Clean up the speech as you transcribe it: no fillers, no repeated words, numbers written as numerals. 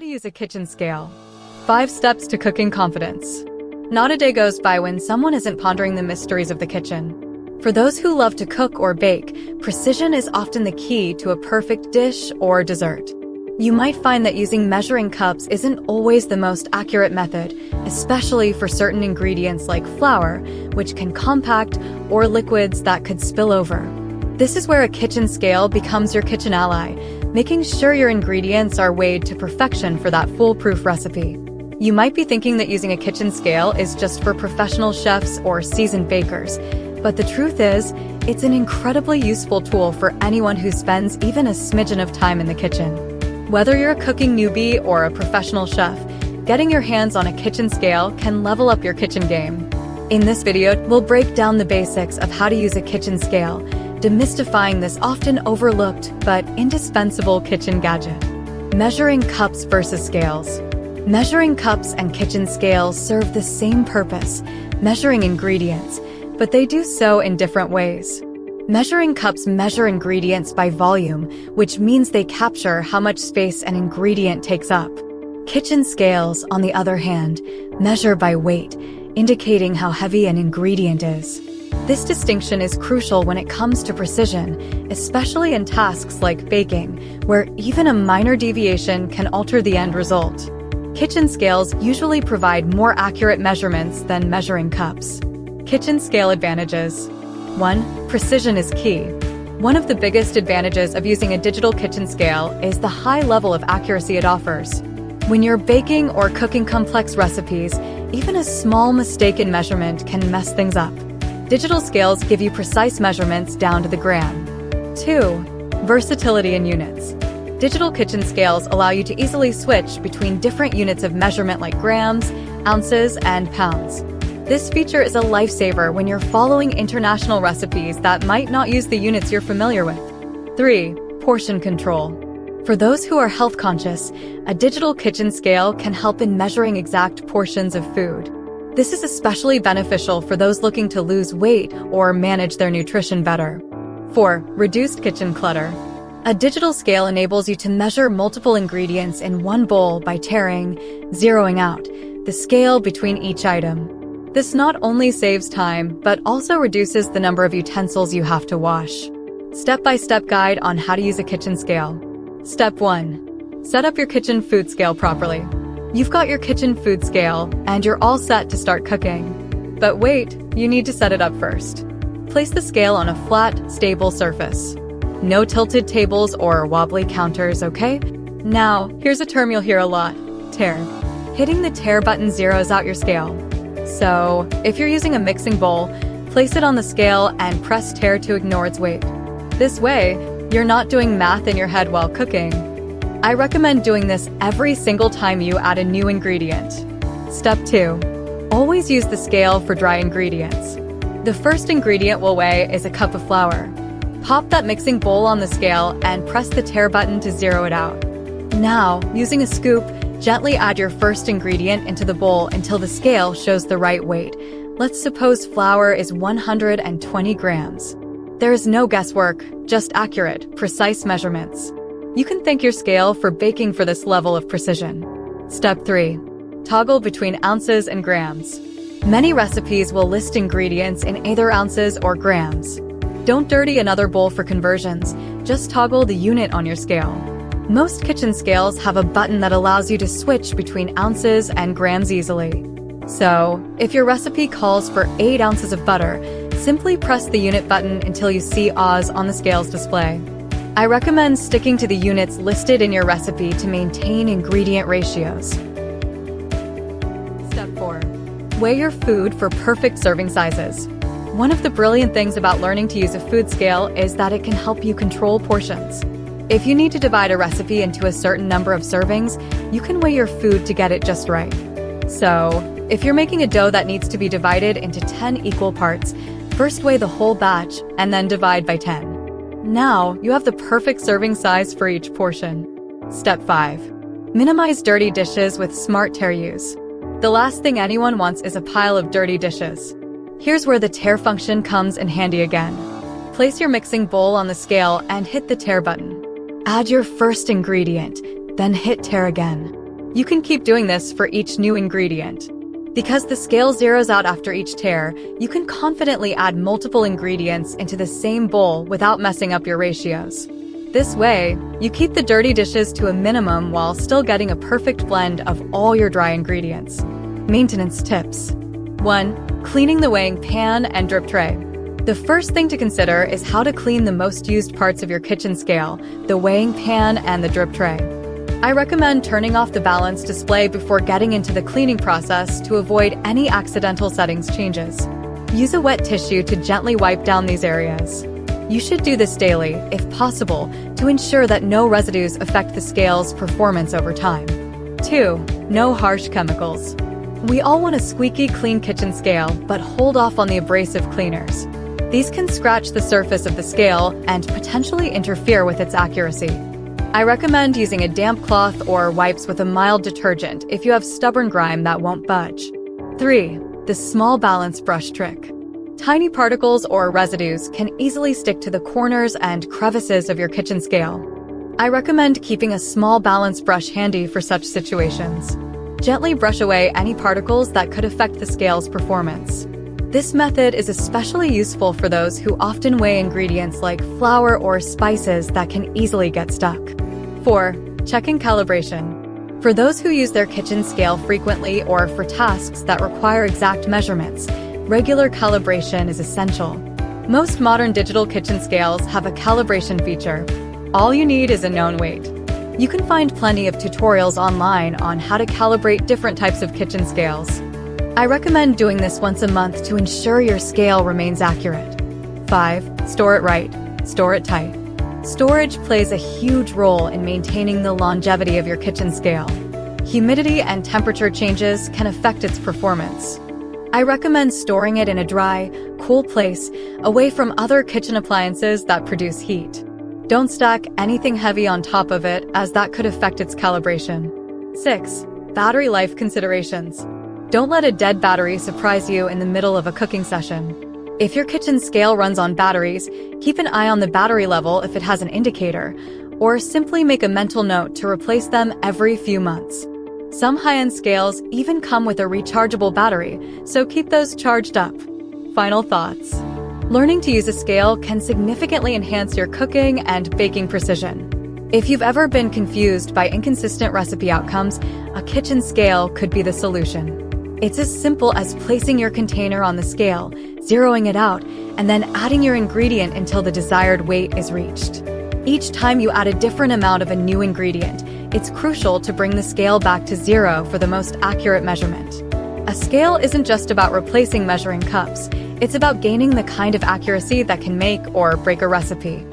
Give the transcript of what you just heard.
to use a kitchen scale. 5 steps to cooking confidence. Not a day goes by when someone isn't pondering the mysteries of the kitchen. For those who love to cook or bake, precision is often the key to a perfect dish or dessert. You might find that using measuring cups isn't always the most accurate method, especially for certain ingredients like flour, which can compact, or liquids that could spill over. This is where a kitchen scale becomes your kitchen ally, making sure your ingredients are weighed to perfection for that foolproof recipe. You might be thinking that using a kitchen scale is just for professional chefs or seasoned bakers, but the truth is, it's an incredibly useful tool for anyone who spends even a smidgen of time in the kitchen. Whether you're a cooking newbie or a professional chef, getting your hands on a kitchen scale can level up your kitchen game. In this video, we'll break down the basics of how to use a kitchen scale, demystifying this often overlooked but indispensable kitchen gadget. Measuring cups versus scales. Measuring cups and kitchen scales serve the same purpose, measuring ingredients, but they do so in different ways. Measuring cups measure ingredients by volume, which means they capture how much space an ingredient takes up. Kitchen scales, on the other hand, measure by weight, indicating how heavy an ingredient is. This distinction is crucial when it comes to precision, especially in tasks like baking, where even a minor deviation can alter the end result. Kitchen scales usually provide more accurate measurements than measuring cups. Kitchen scale advantages. 1. Precision is key. One of the biggest advantages of using a digital kitchen scale is the high level of accuracy it offers. When you're baking or cooking complex recipes, even a small mistake in measurement can mess things up. Digital scales give you precise measurements down to the gram. 2. Versatility in units. Digital kitchen scales allow you to easily switch between different units of measurement like grams, ounces, and pounds. This feature is a lifesaver when you're following international recipes that might not use the units you're familiar with. 3. Portion control. For those who are health conscious, a digital kitchen scale can help in measuring exact portions of food. This is especially beneficial for those looking to lose weight or manage their nutrition better. 4. Reduced kitchen clutter. A digital scale enables you to measure multiple ingredients in one bowl by zeroing out the scale between each item. This not only saves time, but also reduces the number of utensils you have to wash. Step-by-step guide on how to use a kitchen scale. Step 1. Set up your kitchen food scale properly. You've got your kitchen food scale, and you're all set to start cooking. But wait, you need to set it up first. Place the scale on a flat, stable surface. No tilted tables or wobbly counters, okay? Now, here's a term you'll hear a lot: tare. Hitting the tare button zeroes out your scale. So, if you're using a mixing bowl, place it on the scale and press tare to ignore its weight. This way, you're not doing math in your head while cooking. I recommend doing this every single time you add a new ingredient. Step 2. Always use the scale for dry ingredients. The first ingredient we'll weigh is a cup of flour. Pop that mixing bowl on the scale and press the tare button to zero it out. Now, using a scoop, gently add your first ingredient into the bowl until the scale shows the right weight. Let's suppose flour is 120 grams. There is no guesswork, just accurate, precise measurements. You can thank your scale for baking for this level of precision. Step 3. Toggle between ounces and grams. Many recipes will list ingredients in either ounces or grams. Don't dirty another bowl for conversions, just toggle the unit on your scale. Most kitchen scales have a button that allows you to switch between ounces and grams easily. So, if your recipe calls for 8 ounces of butter, simply press the unit button until you see Oz on the scale's display. I recommend sticking to the units listed in your recipe to maintain ingredient ratios. Step 4. Weigh your food for perfect serving sizes. One of the brilliant things about learning to use a food scale is that it can help you control portions. If you need to divide a recipe into a certain number of servings, you can weigh your food to get it just right. So, if you're making a dough that needs to be divided into 10 equal parts, first weigh the whole batch and then divide by 10. Now, you have the perfect serving size for each portion. Step 5. Minimize dirty dishes with smart tare use. The last thing anyone wants is a pile of dirty dishes. Here's where the tare function comes in handy again. Place your mixing bowl on the scale and hit the tare button. Add your first ingredient, then hit tare again. You can keep doing this for each new ingredient. Because the scale zeroes out after each tare, you can confidently add multiple ingredients into the same bowl without messing up your ratios. This way, you keep the dirty dishes to a minimum while still getting a perfect blend of all your dry ingredients. Maintenance tips. 1. Cleaning the weighing pan and drip tray. The first thing to consider is how to clean the most used parts of your kitchen scale, the weighing pan and the drip tray. I recommend turning off the balance display before getting into the cleaning process to avoid any accidental settings changes. Use a wet tissue to gently wipe down these areas. You should do this daily, if possible, to ensure that no residues affect the scale's performance over time. 2. No harsh chemicals. We all want a squeaky clean kitchen scale, but hold off on the abrasive cleaners. These can scratch the surface of the scale and potentially interfere with its accuracy. I recommend using a damp cloth or wipes with a mild detergent if you have stubborn grime that won't budge. 3. The small balance brush trick. Tiny particles or residues can easily stick to the corners and crevices of your kitchen scale. I recommend keeping a small balance brush handy for such situations. Gently brush away any particles that could affect the scale's performance. This method is especially useful for those who often weigh ingredients like flour or spices that can easily get stuck. 4. Checking calibration. For those who use their kitchen scale frequently or for tasks that require exact measurements, regular calibration is essential. Most modern digital kitchen scales have a calibration feature. All you need is a known weight. You can find plenty of tutorials online on how to calibrate different types of kitchen scales. I recommend doing this once a month to ensure your scale remains accurate. 5. Store it right. Store it tight. Storage plays a huge role in maintaining the longevity of your kitchen scale. Humidity and temperature changes can affect its performance. I recommend storing it in a dry, cool place, away from other kitchen appliances that produce heat. Don't stack anything heavy on top of it, as that could affect its calibration. 6. Battery life considerations. Don't let a dead battery surprise you in the middle of a cooking session. If your kitchen scale runs on batteries, keep an eye on the battery level if it has an indicator, or simply make a mental note to replace them every few months. Some high-end scales even come with a rechargeable battery, so keep those charged up. Final thoughts. Learning to use a scale can significantly enhance your cooking and baking precision. If you've ever been confused by inconsistent recipe outcomes, a kitchen scale could be the solution. It's as simple as placing your container on the scale, zeroing it out, and then adding your ingredient until the desired weight is reached. Each time you add a different amount of a new ingredient, it's crucial to bring the scale back to zero for the most accurate measurement. A scale isn't just about replacing measuring cups, it's about gaining the kind of accuracy that can make or break a recipe.